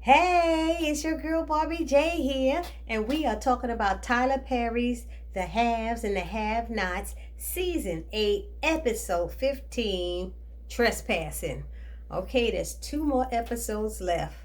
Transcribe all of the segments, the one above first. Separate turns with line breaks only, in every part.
Hey, it's your girl Barbie J here, and we are talking about Tyler Perry's The Haves and the Have Nots, Season 8, Episode 15, Trespassing. Okay, there's two more episodes left.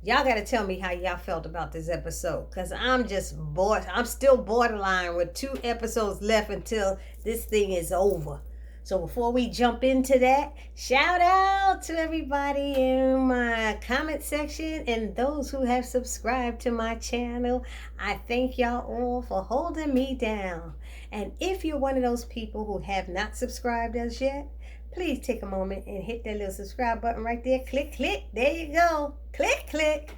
Y'all gotta tell me how y'all felt about this episode, because I'm just bored. I'm still borderline with two episodes left until this thing is over. So before we jump into that, shout out to everybody in my comment section and those who have subscribed to my channel. I thank y'all all for holding me down. And if you're one of those people who have not subscribed as yet, please take a moment and hit that little subscribe button right there. Click, click. There you go. Click, click.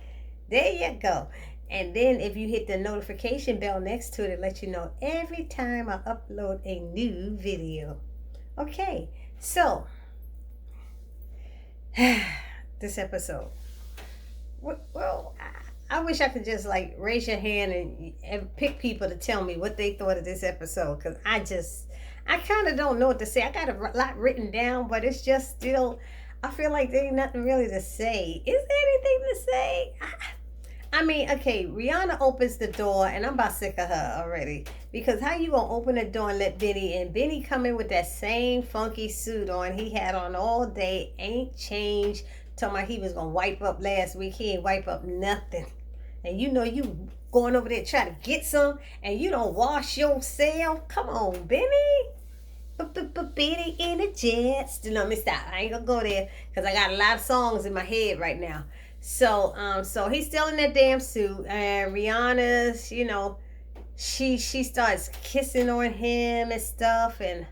There you go. And then if you hit the notification bell next to it, it lets you know every time I upload a new video. Okay, so this episode. Well, I wish I could just like raise your hand and pick people to tell me what they thought of this episode, because I kind of don't know what to say. I got a lot written down, but it's just still, I feel like there ain't nothing really to say. Is there anything to say? I mean, okay, Rihanna opens the door, and I'm about sick of her already. Because how you gonna open the door and let Benny come in with that same funky suit on he had on all day, ain't changed. Talking about he was gonna wipe up last week, he ain't wipe up nothing. And you know you going over there trying to get some, and you don't wash yourself. Come on, Benny. Benny in the jets. Let me stop. I ain't gonna go there because I got a lot of songs in my head right now. So he's still in that damn suit, and Rihanna's, she starts kissing on him and stuff, and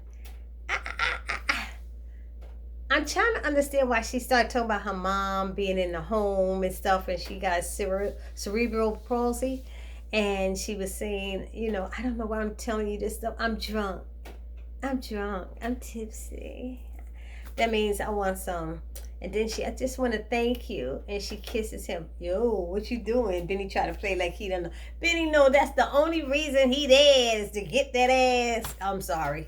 I'm trying to understand why she started talking about her mom being in the home and stuff, and she got cerebral palsy, and she was saying, I don't know why I'm telling you this stuff. I'm drunk, I'm tipsy. That means I want some. And then I just want to thank you. And she kisses him. Yo, what you doing? Benny try to play like he don't know. Benny know that's the only reason he there is to get that ass. I'm sorry.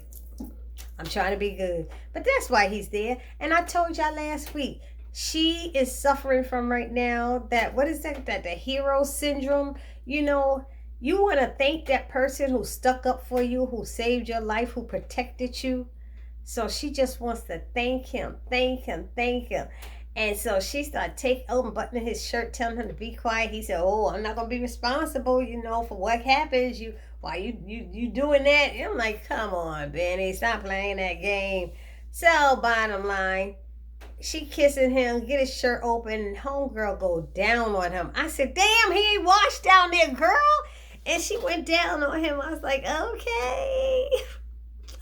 I'm trying to be good. But that's why he's there. And I told y'all last week, she is suffering from right now what is that the hero syndrome. You want to thank that person who stuck up for you, who saved your life, who protected you. So she just wants to thank him. And so she started unbuttoning his shirt, telling him to be quiet. He said, "Oh, I'm not going to be responsible, for what happens. Why you doing that?" And I'm like, come on, Benny, stop playing that game. So bottom line, she kissing him, get his shirt open, and homegirl go down on him. I said, damn, he ain't washed down there, girl. And she went down on him. I was like, okay.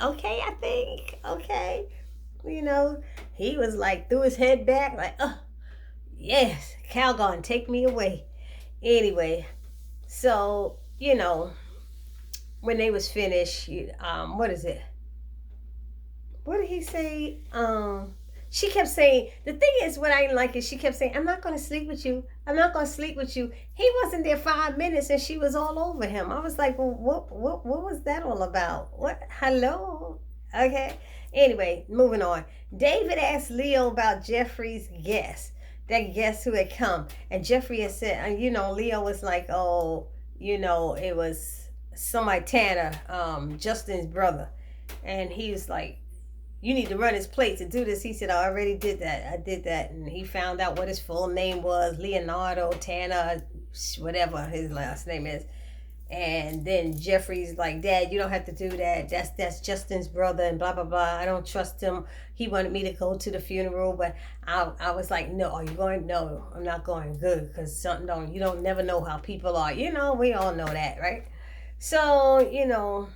Okay, I think. Okay. He was like, threw his head back, like, oh, yes, Calgon, take me away. Anyway, so, when they was finished, what is it? What did he say? She kept saying, the thing is, what I didn't like is she kept saying, I'm not going to sleep with you. I'm not going to sleep with you. He wasn't there 5 minutes and she was all over him. I was like, well, what was that all about? What? Hello? Okay. Anyway, moving on. David asked Leo about Jeffrey's guest, that guest who had come. And Jeffrey had said, Leo was like, oh, it was somebody, Tanner, Justin's brother. And he was like, you need to run his plate to do this. He said, I already did that. I did that. And he found out what his full name was, Leonardo Tanner, whatever his last name is. And then Jeffrey's like, Dad, you don't have to do that. That's Justin's brother and blah, blah, blah. I don't trust him. He wanted me to go to the funeral, but I was like, no, are you going? No, I'm not going. Good, because you don't never know how people are. We all know that, right? So,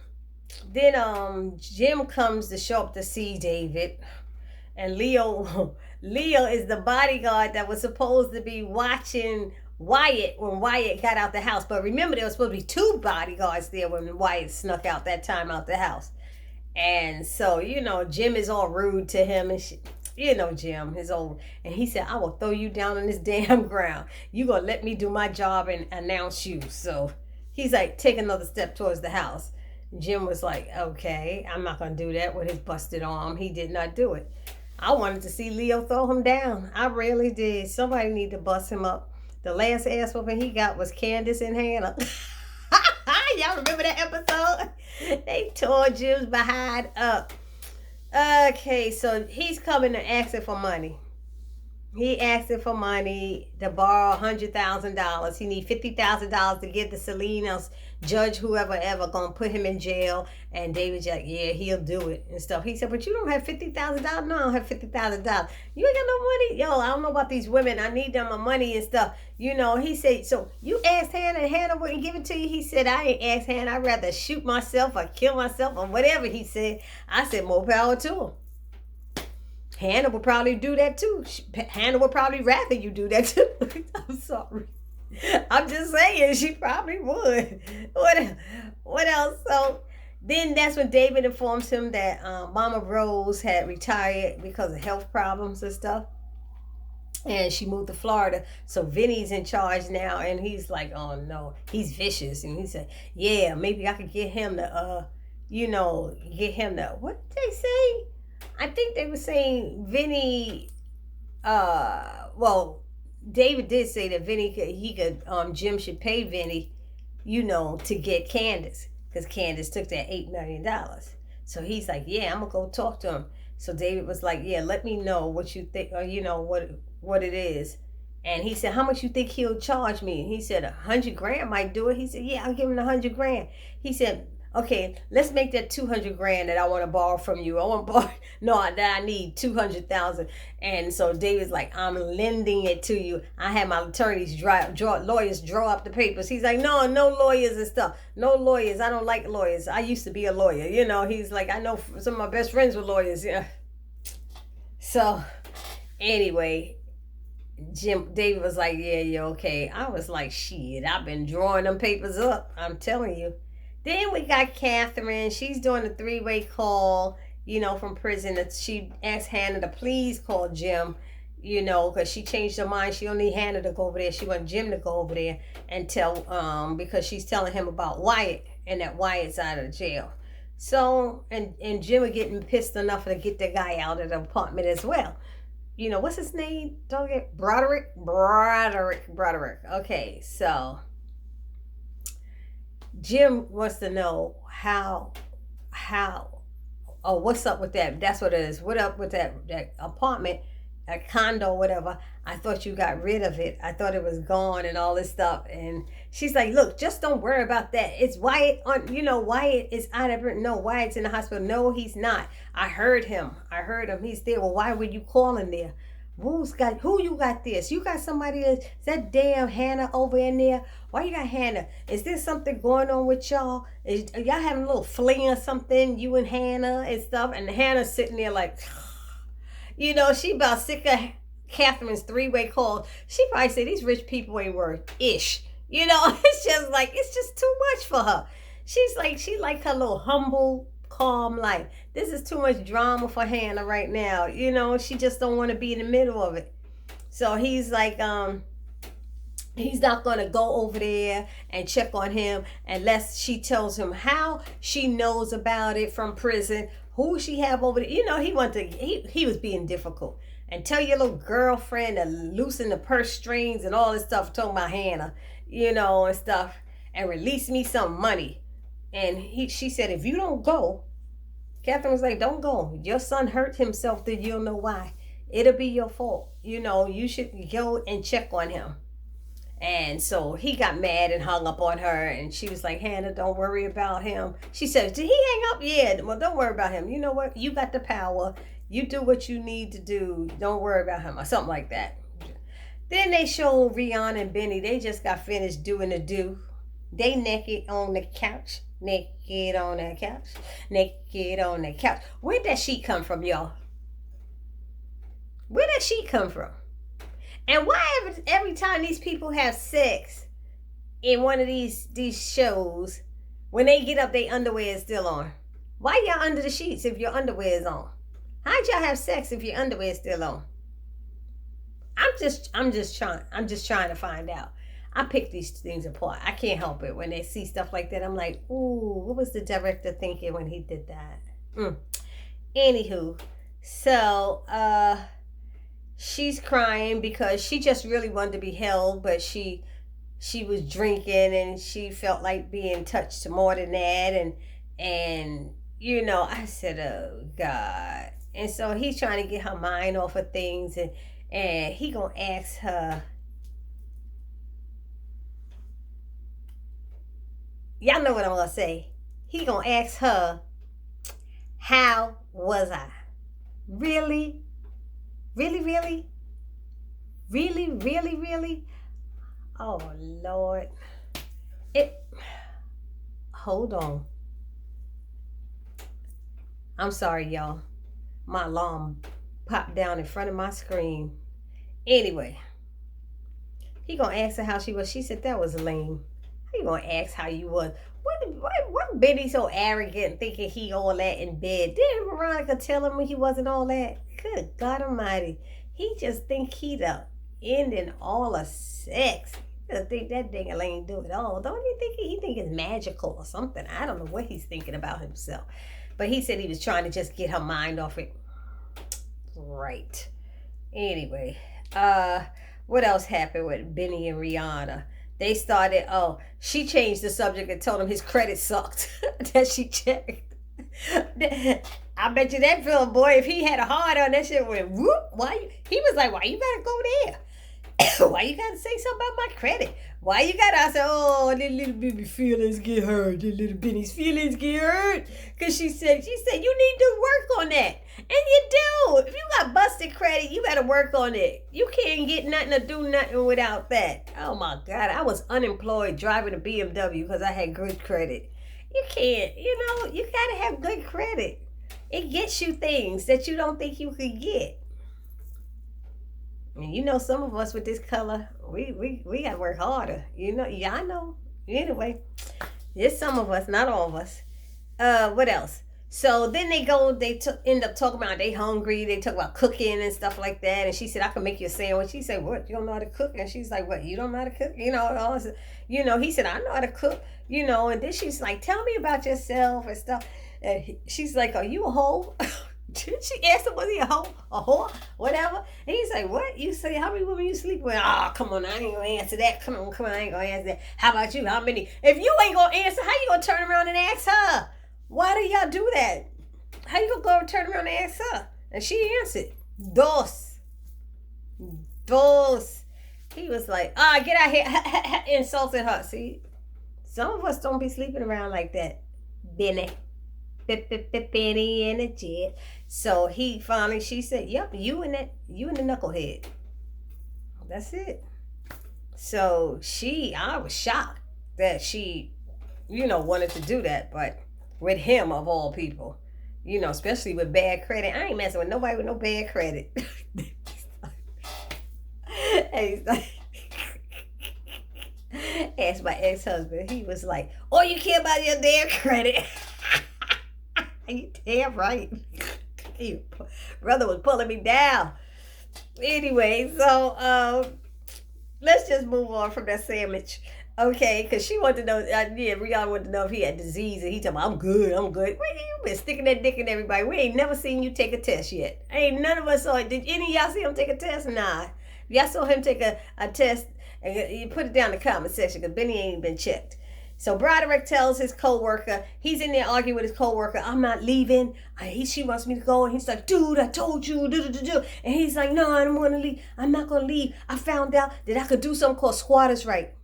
then Jim comes to show up to see David, and Leo is the bodyguard that was supposed to be watching Wyatt when Wyatt got out the house. But remember, there was supposed to be 2 bodyguards there when Wyatt snuck out that time out the house. And so, Jim is all rude to him, and Jim is old, and he said, I will throw you down on this damn ground. You gonna let me do my job and announce you. So he's like, take another step towards the house. Jim was like, okay, I'm not going to do that with his busted arm. He did not do it. I wanted to see Leo throw him down. I really did. Somebody need to bust him up. The last ass whooping he got was Candace and Hannah. Y'all remember that episode? They tore Jim's behind up. Okay, so he's coming and asking for money. He asking for money to borrow $100,000. He need $50,000 to get the Selena's judge, whoever ever gonna put him in jail. And David's like, yeah, he'll do it and stuff. He said, but you don't have $50,000. No, I don't have $50,000. You ain't got no money. Yo, I don't know about these women. I need them my money and stuff. You know, he said, so you asked Hannah and Hannah wouldn't give it to you? He said, I ain't asked Hannah. I'd rather shoot myself or kill myself or whatever he said. I said, more power to him. Hannah would probably do that too. Hannah would probably rather you do that too. I'm sorry. I'm just saying she probably would. What else? So then that's when David informs him that Mama Rose had retired because of health problems and stuff. And she moved to Florida. So Vinny's in charge now. And he's like, oh no, he's vicious. And he said, yeah, maybe I could get him to, what did they say? I think they were saying Vinny, David did say that Jim should pay Vinny, to get Candace, because Candace took that $8 million. So he's like, yeah, I'm going to go talk to him. So David was like, yeah, let me know what you think, or, what it is. And he said, how much you think he'll charge me? And he said, $100,000 might do it. He said, yeah, I'll give him $100,000. He said, okay, let's make that $200,000 that I want to borrow from you. I need 200,000. And so David's like, I'm lending it to you. I had my attorneys lawyers draw up the papers. He's like, no lawyers and stuff. No lawyers. I don't like lawyers. I used to be a lawyer. He's like, I know some of my best friends were lawyers. Yeah. So anyway, David was like, yeah, you're okay. I was like, shit, I've been drawing them papers up. I'm telling you. Then we got Catherine. She's doing a 3-way call, from prison. She asked Hannah to please call Jim, because she changed her mind. She don't need Hannah to go over there. She want Jim to go over there and tell, because she's telling him about Wyatt and that Wyatt's out of jail. So, and Jim was getting pissed enough to get the guy out of the apartment as well. What's his name? Don't get Broderick. Okay, so Jim wants to know what's up with that? That's what it is. What up with that apartment, that condo, whatever? I thought you got rid of it. I thought it was gone and all this stuff. And she's like, look, just don't worry about that. It's Wyatt Wyatt is out of it. No, Wyatt's in the hospital. No, he's not. I heard him. He's there. Well, why were you calling there? Who you got this? You got somebody is that damn Hannah over in there? Why you got Hannah? Is there something going on with y'all? Are y'all having a little fling or something, you and Hannah and stuff? And Hannah's sitting there like, she about sick of Catherine's 3-way call. She probably said these rich people ain't worth ish. It's just too much for her. She like her little humble, calm life. This is too much drama for Hannah right now. She just don't want to be in the middle of it. So he's like, he's not going to go over there and check on him unless she tells him how she knows about it from prison, who she have over there. He was being difficult. And tell your little girlfriend to loosen the purse strings and all this stuff, talking about Hannah, and stuff, and release me some money. And she said, if you don't go, Catherine was like, don't go. Your son hurt himself, then you'll know why. It'll be your fault. You should go and check on him. And so he got mad and hung up on her. And she was like, Hannah, don't worry about him. She said, did he hang up? Yeah, well, don't worry about him. You know what? You got the power. You do what you need to do. Don't worry about him, or something like that. Then they showed Rihanna and Benny. They just got finished doing the do. They naked on the couch. Naked on the couch. Naked on the couch. Where'd that sheet come from, y'all? Where'd that sheet come from? And why every time these people have sex in one of these shows, when they get up, their underwear is still on? Why y'all under the sheets if your underwear is on? How'd y'all have sex if your underwear is still on? I'm just trying to find out. I pick these things apart. I can't help it. When they see stuff like that, I'm like, ooh, what was the director thinking when he did that? Anywho, so she's crying because she just really wanted to be held, but she was drinking and she felt like being touched more than that, and I said, oh God. And so he's trying to get her mind off of things, and he gonna ask her, y'all know what I'm gonna say. He gonna ask her, how was I? Really? Really, really? Really, really, really? Oh Lord. It hold on. I'm sorry, y'all. My alarm popped down in front of my screen. Anyway, he gonna ask her how she was. She said that was lame. How you gonna ask how you was? What Benny so arrogant thinking he all that in bed? Didn't Veronica tell him he wasn't all that? Good God Almighty. He just think he the end in all of sex. He just think that ding-a-ling do it all. Don't he think it's magical or something? I don't know what he's thinking about himself. But he said he was trying to just get her mind off it. Right. Anyway, what else happened with Benny and Rihanna? They started, she changed the subject and told him his credit sucked that she checked. I bet you that little boy, if he had a heart on, that shit went whoop. He was like, why you gotta go there? Why you gotta say something about my credit? Why you gotta? I said, oh, the little baby feelings get hurt. The little Benny's feelings get hurt. Cause she said, you need to work on that. And you do. If you got busted credit, you gotta work on it. You can't get nothing or do nothing without that. Oh my God. I was unemployed driving a BMW because I had good credit. You can't, you gotta have good credit. It gets you things that you don't think you could get. And some of us with this color, we gotta work harder. Yeah, I know. Anyway, it's some of us, not all of us. What else? So then they end up talking about they hungry. They talk about cooking and stuff like that. And she said, I can make you a sandwich. She said, what? You don't know how to cook? And she's like, what? You don't know how to cook? He said, I know how to cook. And then she's like, tell me about yourself and stuff. And she's like, are you a hoe? She asked him, was he a hoe? A whore? Whatever. And he's like, what? You say, how many women you sleep with? Oh, come on, I ain't gonna answer that. Come on, I ain't gonna answer that. How about you? How many? If you ain't gonna answer, how you gonna turn around and ask her? Why do y'all do that? How you gonna go and turn around and ask her? And she answered, dos. He was like, get out here, insulting her. See, some of us don't be sleeping around like that. Benny in a jet. So she said, yep, you and the knucklehead. That's it. So I was shocked that she, wanted to do that, but with him of all people, especially with bad credit. I ain't messing with nobody with no bad credit. And he's like, asked my ex-husband, he was like, all you care about your damn credit. You damn right. Brother was pulling me down. Anyway, so let's just move on from that sandwich. Okay, because she wanted to know, Rihanna wanted to know if he had disease, and he told me, I'm good. Wait, you been sticking that dick in everybody. We ain't never seen you take a test yet. Ain't none of us saw it. Did any of y'all see him take a test? Nah. Y'all saw him take a test, and you put it down in the comment section, because Benny ain't been checked. So Broderick tells his co-worker, he's in there arguing with his co-worker, I'm not leaving. She wants me to go. And he's like, dude, I told you. And he's like, no, I don't want to leave. I'm not going to leave. I found out that I could do something called squatters' right.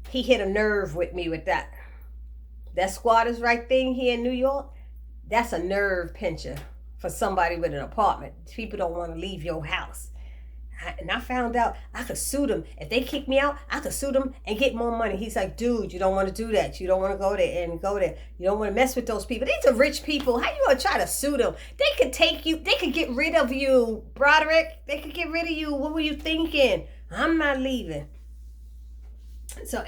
He hit a nerve with me with that. That squatters' right thing here in New York, that's a nerve pincher for somebody with an apartment. People don't want to leave your house. And I found out I could sue them. If they kick me out, I could sue them and get more money. He's like, dude, you don't want to do that. You don't want to go there. You don't want to mess with those people. These are rich people. How you going to try to sue them? They could take you. They could get rid of you, Broderick. They could get rid of you. What were you thinking? I'm not leaving. So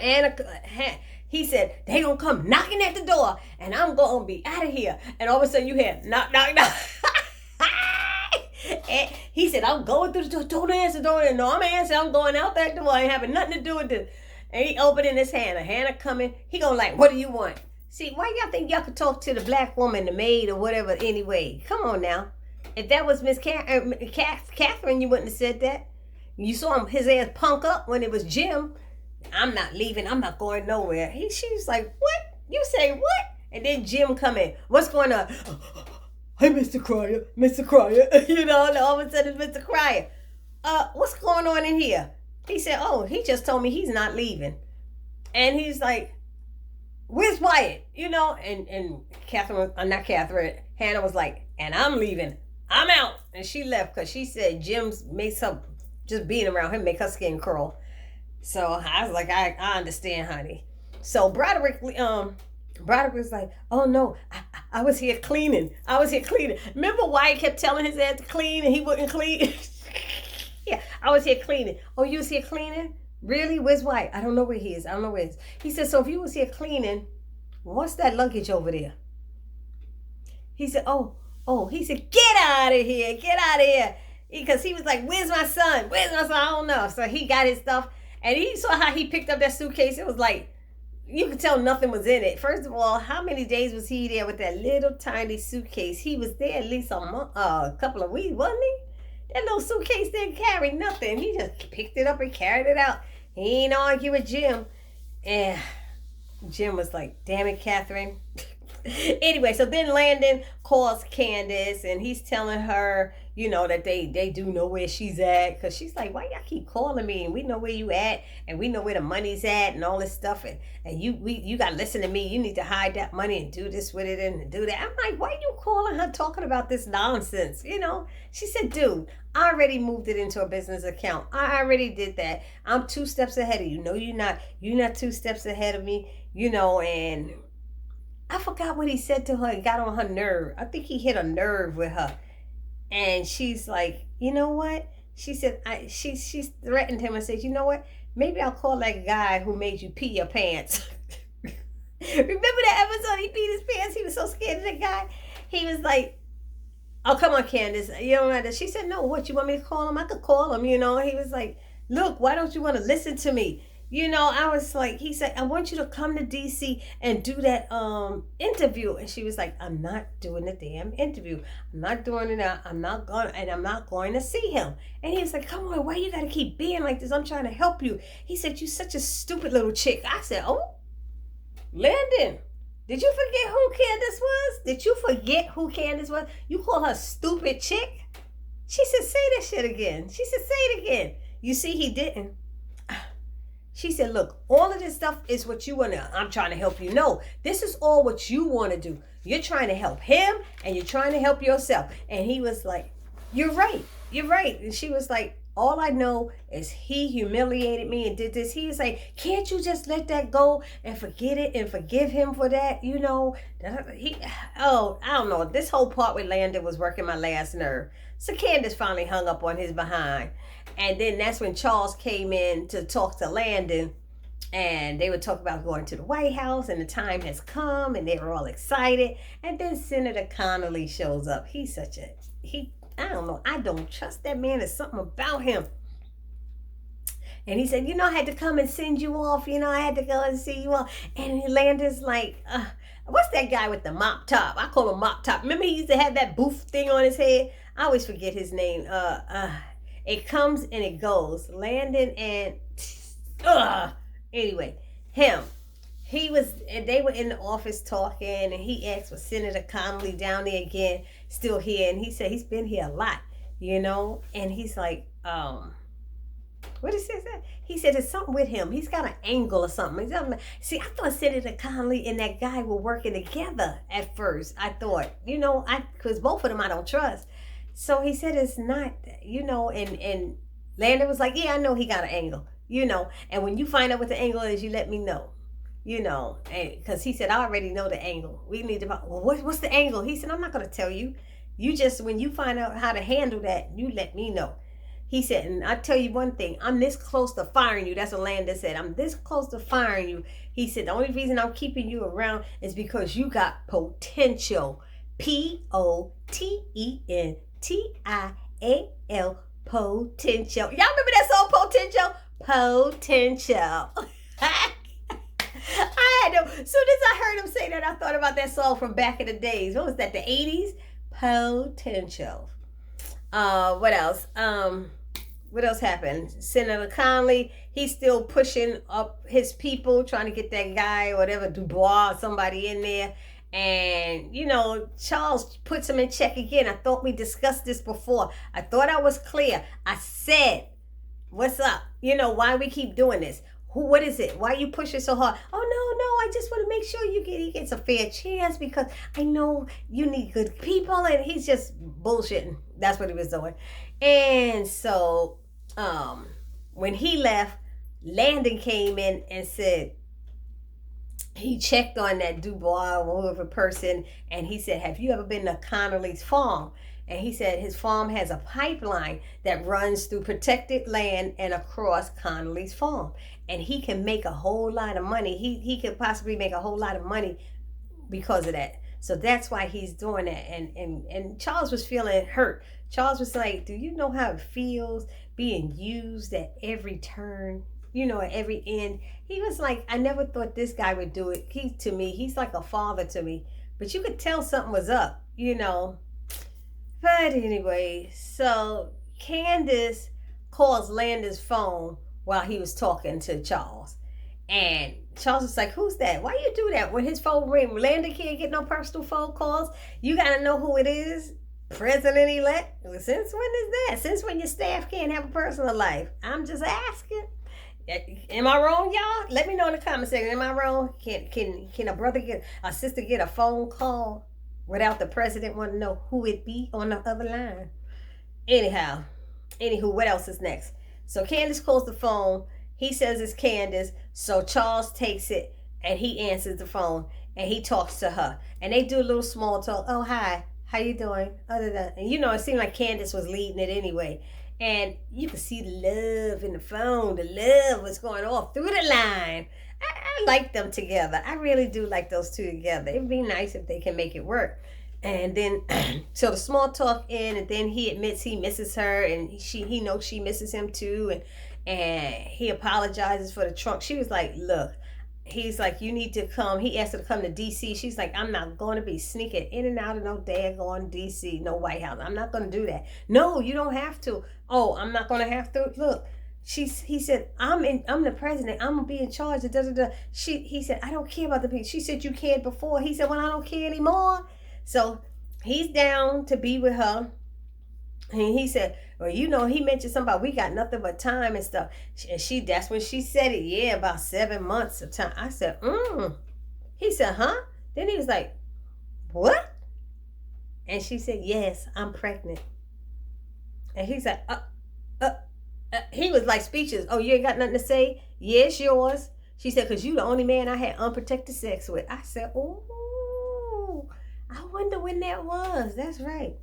he said, they going to come knocking at the door and I'm going to be out of here. And all of a sudden you hear, knock, knock, knock. And he said, I'm going through the door. Don't answer. No, I'm answering. I'm going out that door. I ain't having nothing to do with this. And he opening his hand. A Hannah coming. He gonna like, what do you want? See, why y'all think y'all could talk to the black woman, the maid or whatever anyway? Come on now. If that was Catherine, you wouldn't have said that. You saw his ass punk up when it was Jim. I'm not leaving. I'm not going nowhere. She was like, what? You say what? And then Jim come in. What's going on? Hey, Mr. Cryer. Mr. Cryer. And all of a sudden it's Mr. Cryer. What's going on in here? He said, oh, he just told me he's not leaving. And he's like, where's Wyatt? And Hannah was like, and I'm leaving. I'm out. And she left because she said Jim's makes her, just being around him make her skin curl. So I was like, I understand, honey. So Broderick was like, oh no, I was here cleaning. Remember Wyatt kept telling his ass to clean and he wouldn't clean? Yeah, I was here cleaning. Oh, you was here cleaning? Really? Where's Wyatt? I don't know where he is. He said, so if you was here cleaning, what's that luggage over there? He said, oh, he said, get out of here. Because he was like, where's my son? I don't know. So he got his stuff. And he saw how he picked up that suitcase. It was like, you could tell nothing was in it. First of all, how many days was he there with that little tiny suitcase? He was there at least a couple of weeks, wasn't he? That little suitcase didn't carry nothing. He just picked it up and carried it out. He ain't argue with Jim. And Jim was like, damn it, Catherine. Anyway, so then Landon calls Candace and he's telling her, that they do know where she's at. Because she's like, why y'all keep calling me? And we know where you at. And we know where the money's at and all this stuff. And you got to listen to me. You need to hide that money and do this with it and do that. I'm like, why are you calling her talking about this nonsense? She said, dude, I already moved it into a business account. I already did that. I'm 2 steps ahead of you. No, you're not. You're not 2 steps ahead of me. And I forgot what he said to her. It got on her nerve. I think he hit a nerve with her. And she's like, you know what? She said, she threatened him and said, you know what? Maybe I'll call that guy who made you pee your pants. Remember that episode he peed his pants? He was so scared of that guy. He was like, oh, come on, Candace. You don't know that. She said, no, what? You want me to call him? I could call him. He was like, look, why don't you want to listen to me? I was like, he said, I want you to come to DC and do that interview. And she was like, I'm not doing the damn interview. I'm not doing it. I'm not going to see him. And he was like, come on, why you got to keep being like this? I'm trying to help you. He said, you such a stupid little chick. I said, oh, Landon, did you forget who Candace was? You call her stupid chick? She said, say that shit again. She said, say it again. You see, he didn't. She said, look, all of this stuff is what you want to, I'm trying to help you. No, this is all what you want to do. You're trying to help him and you're trying to help yourself. And he was like, you're right. And she was like, all I know is he humiliated me and did this. He was like, can't you just let that go and forget it and forgive him for that? I don't know. This whole part with Landon was working my last nerve. So Candace finally hung up on his behind. And then that's when Charles came in to talk to Landon. And they would talk about going to the White House and the time has come and they were all excited. And then Senator Connolly shows up. I don't know. I don't trust that man. There's something about him. And he said, I had to come and send you off. I had to go and see you off. And Landon's like, what's that guy with the mop top? I call him Mop Top. Remember he used to have that booth thing on his head? I always forget his name. It comes and it goes. Landon and anyway, him. They were in the office talking and he asked for Senator Connolly down there again, still here. And he said he's been here a lot, and he's like, what did he say? He said there's something with him. He's got an angle or something. See, I thought Senator Connolly and that guy were working together at first. I thought, because both of them I don't trust. So he said it's not, and Landon was like, yeah, I know he got an angle, and when you find out what the angle is, you let me know, because he said, I already know the angle. We need to, well, what's the angle? He said, I'm not going to tell you. You just, when you find out how to handle that, you let me know. He said, and I tell you one thing, I'm this close to firing you. That's what Landon said. I'm this close to firing you. He said, the only reason I'm keeping you around is because you got potential. Potential. Potential. Y'all remember that song, Potential? Potential. As soon as I heard him say that, I thought about that song from back in the days. What was that, the 80s? Potential. What else? What else happened? Senator Connolly, he's still pushing up his people, trying to get that guy, whatever, Dubois, or somebody in there. And, Charles puts him in check again. I thought we discussed this before. I thought I was clear. I said, what's up? Why we keep doing this? What is it? Why are you pushing so hard? Oh, no, I just want to make sure he gets a fair chance because I know you need good people. And he's just bullshitting. That's what he was doing. And so when he left, Landon came in and said, he checked on that Dubois or whoever person, and he said, have you ever been to Connolly's farm? And he said his farm has a pipeline that runs through protected land and across Connolly's farm. And he can make a whole lot of money. He could possibly make a whole lot of money because of that. So that's why he's doing that. And Charles was feeling hurt. Charles was like, do you know how it feels being used at every turn? At every end. He was like, I never thought this guy would do it. He's like a father to me. But you could tell something was up. But anyway, so Candace calls Landon's phone while he was talking to Charles. And Charles was like, who's that? Why you do that? When his phone ring, Landon can't get no personal phone calls. You got to know who it is. President-elect. Well, since when is that? Since when your staff can't have a personal life? I'm just asking. Am I wrong, y'all? Let me know in the comment section. Am I wrong? Can a sister get a phone call without the president want to know who it be on the other line? Anywho, what else is next? So Candace calls the phone. He says it's Candace. So Charles takes it and he answers the phone and he talks to her. And they do a little small talk. Oh, hi. How you doing? Other than, and it seemed like Candace was leading it anyway. And you could see the love in the phone. The love was going off through the line. I like them together. I really do like those two together. It'd be nice if they can make it work. And then, so the small talk in, and then he admits he misses her, and he knows she misses him too. And he apologizes for the trunk. She was like, look, he's like, you need to come. He asked her to come to D.C. She's like, I'm not going to be sneaking in and out of no daggone D.C., no White House. I'm not going to do that. No, you don't have to. Oh, I'm not going to have to. Look, he said, I'm the president. I'm going to be in charge. Of da, da, da. He said, I don't care about the people. She said, you cared before. He said, well, I don't care anymore. So he's down to be with her. And he said, well, he mentioned something about we got nothing but time and stuff. And that's when she said it. Yeah, about 7 months of time. I said, He said, huh? Then he was like, what? And she said, yes, I'm pregnant. And he's like, he was like speechless. Oh, you ain't got nothing to say? Yes, yours. She said, because you the only man I had unprotected sex with. I said, oh, I wonder when that was. That's right.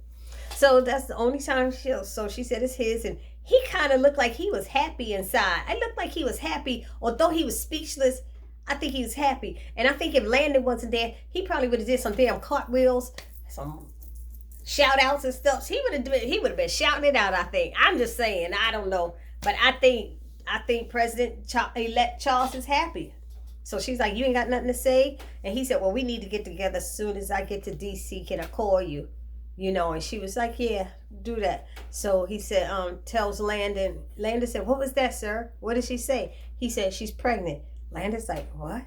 So that's the only time so she said it's his, and he kind of looked like he was happy inside. I looked like he was happy, although he was speechless. I think he was happy, and I think if Landon wasn't there, he probably would have did some damn cartwheels, some shout outs and stuff. He would have been shouting it out. I think. I'm just saying. I don't know, but I think President-elect Charles is happy. So she's like, you ain't got nothing to say, and he said, well, we need to get together as soon as I get to D.C. Can I call you? And she was like, yeah, do that. So he said, tells Landon. Landon said, what was that, sir? What did she say? He said, she's pregnant. Landon's like, what?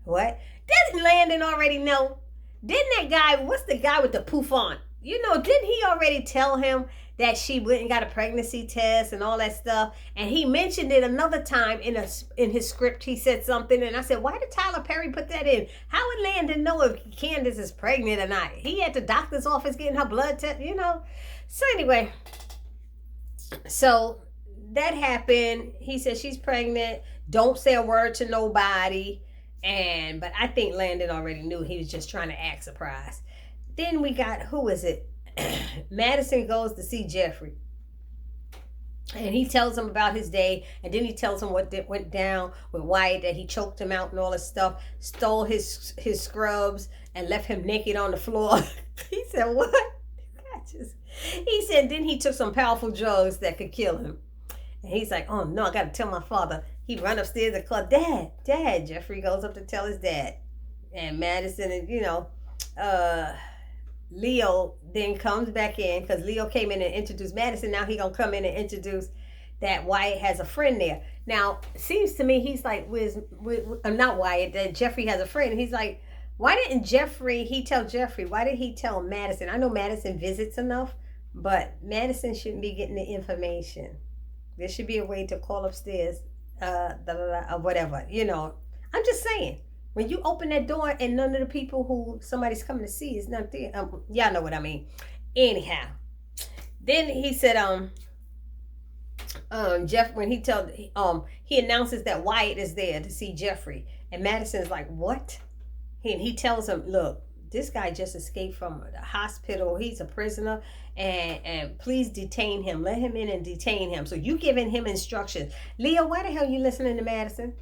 Doesn't Landon already know? Didn't that guy, what's the guy with the poof on? Didn't he already tell him that she went and got a pregnancy test and all that stuff? And he mentioned it another time in his script. He said something, and I said, why did Tyler Perry put that in? How would Landon know if Candace is pregnant or not? He at the doctor's office getting her blood test, So anyway, so that happened. He said she's pregnant. Don't say a word to nobody. But I think Landon already knew. He was just trying to act surprised. Then we got, who is it? Madison goes to see Jeffrey. And he tells him about his day. And then he tells him what went down with Wyatt, that he choked him out and all this stuff. Stole his scrubs and left him naked on the floor. He said, what? He said, then he took some powerful drugs that could kill him. And he's like, oh no, I got to tell my father. He run upstairs and call, Dad. Jeffrey goes up to tell his dad. And Madison, and Leo then comes back in because Leo came in and introduced Madison. Now he gonna come in and introduce that Wyatt has a friend there. Now seems to me he's like, not Wyatt, that Jeffrey has a friend. And he's like, why didn't he tell Jeffrey? Why did he tell Madison? I know Madison visits enough, but Madison shouldn't be getting the information. There should be a way to call upstairs, or whatever. I'm just saying. When you open that door and none of the people who somebody's coming to see is not there, y'all know what I mean. Anyhow, then he said, Jeff, when he announces that Wyatt is there to see Jeffrey, and Madison's like, what? He tells him, look, this guy just escaped from the hospital. He's a prisoner, and please detain him. Let him in and detain him. So you giving him instructions. Leo, why the hell you listening to Madison?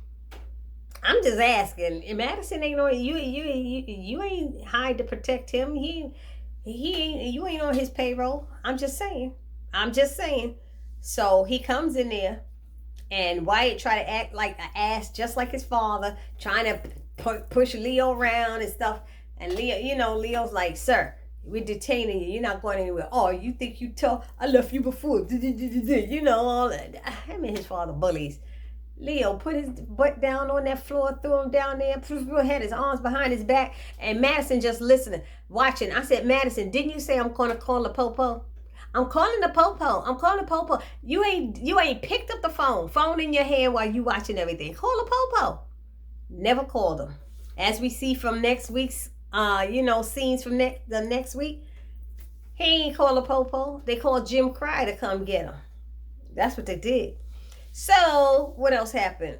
I'm just asking. Madison ain't on you ain't hired to protect him. You ain't on his payroll. I'm just saying. So he comes in there, and Wyatt try to act like an ass, just like his father, trying to push Leo around and stuff. And Leo, Leo's like, sir, we're detaining you. You're not going anywhere. Oh, you think you tough? I left you before. All that. Him and his father bullies. Leo put his butt down on that floor, threw him down there, had his arms behind his back, and Madison just listening, watching. I said, Madison, didn't you say I'm going to call the popo? I'm calling the popo. You ain't picked up the phone in your hand while you watching everything. Call the popo. Never called him. As we see from next week's, scenes from the next week, he ain't call the popo. They called Jim Cry to come get him. That's what they did. So, what else happened?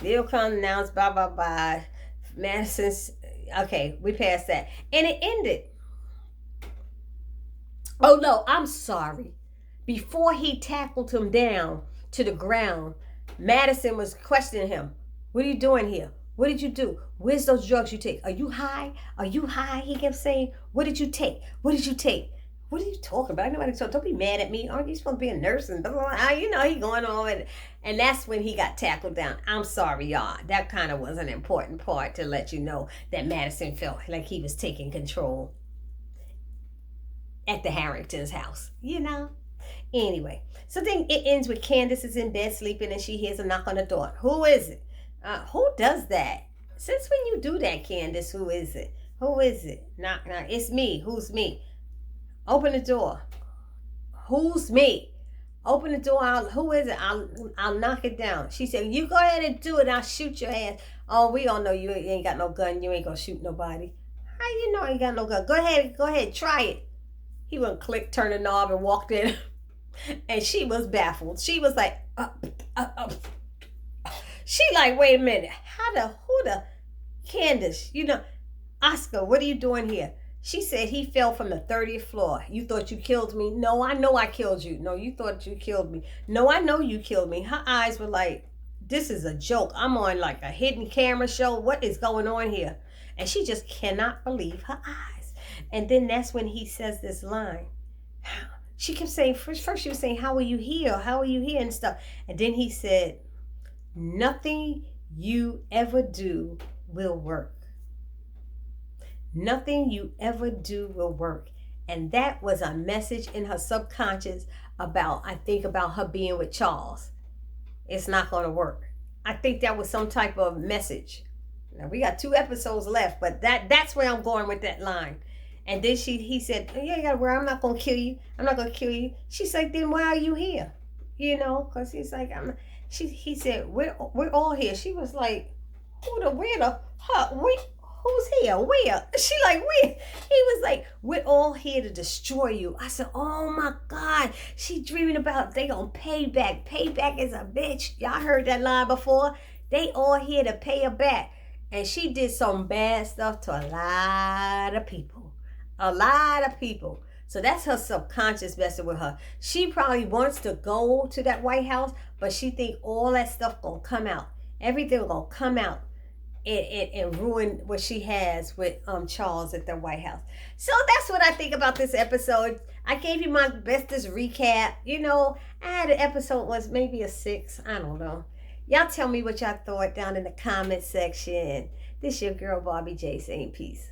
Leo comes, announced, bye. Madison's, okay, we passed that. And it ended. Oh, no, I'm sorry. Before he tackled him down to the ground, Madison was questioning him. What are you doing here? What did you do? Where's those drugs you take? Are you high? He kept saying, what did you take? What are you talking about? Nobody talk. Don't be mad at me. Aren't you supposed to be a nurse? And blah, blah, blah. He going on. And that's when he got tackled down. I'm sorry, y'all. That kind of was an important part to let you know that Madison felt like he was taking control at the Harrington's house. Anyway, so then it ends with Candace is in bed sleeping and she hears a knock on the door. Who is it? Who does that? Since when you do that, Candace, who is it? Knock. It's me. Who's me? Open the door. Who's me? Open the door. Who is it? I'll knock it down. She said, you go ahead and do it. I'll shoot your ass. Oh, we all know you ain't got no gun. You ain't gonna shoot nobody. How you know you ain't got no gun? Go ahead. Try it. He went click, turned the knob, and walked in. And she was baffled. She was like, She like, wait a minute. Who the Candace? Oscar, what are you doing here? She said he fell from the 30th floor. You thought you killed me? No, I know I killed you. No, you thought you killed me. No, I know you killed me. Her eyes were like, this is a joke. I'm on like a hidden camera show. What is going on here? And she just cannot believe her eyes. And then that's when he says this line. She kept saying, first she was saying, how are you here? And stuff. And then he said, nothing you ever do will work. Nothing you ever do will work. And that was a message in her subconscious about her being with Charles. It's not going to work. I think that was some type of message. Now we got 2 episodes left, but that's where I'm going with that line. And then he said, yeah, you gotta worry, I'm not going to kill you. She's like, then why are you here? Because he's like, he said, we're all here. She was like, who's here? Where? She like, where? He was like, we're all here to destroy you. I said, oh my God. She dreaming about they gonna pay back. Payback is a bitch. Y'all heard that line before? They all here to pay her back. And she did some bad stuff to a lot of people. So that's her subconscious messing with her. She probably wants to go to that White House, but she think all that stuff gonna come out. Everything gonna come out and ruin what she has with Charles at the White House. So that's what I think about this episode. I gave you my bestest recap. I had an episode was maybe a 6. I don't know. Y'all tell me what y'all thought down in the comment section. This your girl Bobby J saying peace.